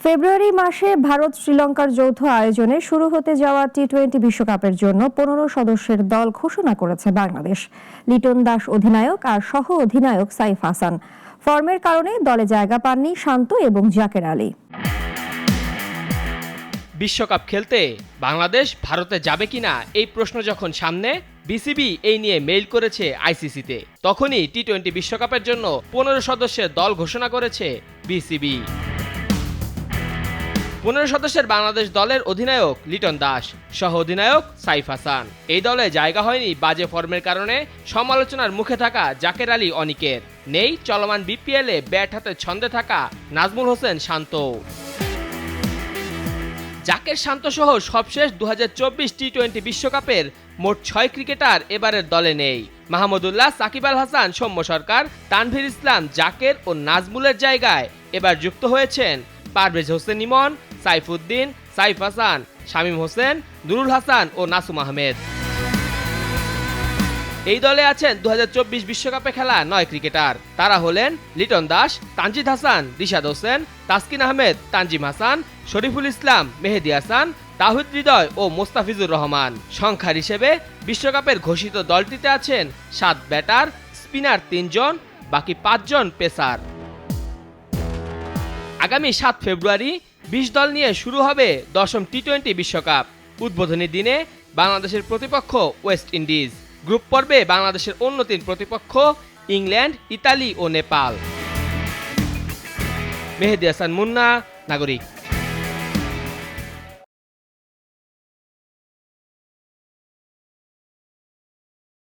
ফেব্রুয়ারি মাসে ভারত শ্রীলঙ্কার যৌথ আয়োজনে শুরু হতে যাওয়া টি-20 বিশ্বকাপের জন্য 15 সদস্যের দল ঘোষণা করেছে বাংলাদেশ। লিটন দাস অধিনায়ক আর সহ অধিনায়ক সাইফ হাসান। ফর্মের কারণে দলে জায়গা পাননি শান্ত এবং জাকের আলী। বিশ্বকাপ খেলতে বাংলাদেশ ভারতে যাবে কিনা এই প্রশ্ন যখন সামনে, বিসিবি এই নিয়ে মেইল করেছে আইসিসিতে, তখনই টি-20 বিশ্বকাপের জন্য 15 সদস্যের দল ঘোষণা করেছে বিসিবি। 15 সদস্যের বাংলাদেশ দলের অধিনায়ক লিটন দাস, সহ অধিনায়ক সাইফ হাসান। এই দলে জায়গা হয়নি বাজে ফর্মের কারণে সমালোচনার মুখে থাকা জাকের আলী অনিকের। নেই চলমান বিপিএলে ব্যাট হাতে ছন্দে থাকা নাজমুল হোসেন শান্ত। জাকের শান্ত সহ সবশেষ 2024 টি-20 বিশ্বকাপের মোট 6 ক্রিকেটার এবারের দলে নেই। মাহমুদুল্লাহ, সাকিব আল হাসান, সৌম্য সরকার, তানভীর ইসলাম, জাকের ও নাজমুলের জায়গায় এবার যুক্ত হয়েছেন পারভেজ হোসেন ইমন, সাইফুদ্দিন, সাইফ হাসান, শামীম হোসেন, নুরুল হাসান ও নাসুম আহমেদ। এই দলে আছেন 2024 বিশ্বকাপে খেলা 9 ক্রিকেটার। তারা হলেন লিটন দাস, তানজিদ হাসান, রিশাদ হোসেন, তাসকিন আহমেদ, তানজিম হাসান, শরীফুল ইসলাম, মেহেদী হাসান, তাওহিদ হৃদয় ও মোস্তাফিজুর রহমান। সংখ্যার হিসেবে বিশ্বকাপের ঘোষিত দলটিতে আছেন 7 ব্যাটার, স্পিনার 3 জন, বাকি 5 জন পেসার। আগামী 7 ফেব্রুয়ারি 20 দল নিয়ে শুরু হবে 10ম টি-20 বিশ্বকাপ। উদ্বোধনী দিনে বাংলাদেশের প্রতিপক্ষ ওয়েস্ট ইন্ডিজ। গ্রুপ পর্বে বাংলাদেশের অন্য 3 প্রতিপক্ষ ইংল্যান্ড, ইতালি ও নেপাল। মেহেদী হাসান মুন্না, নাগরিক।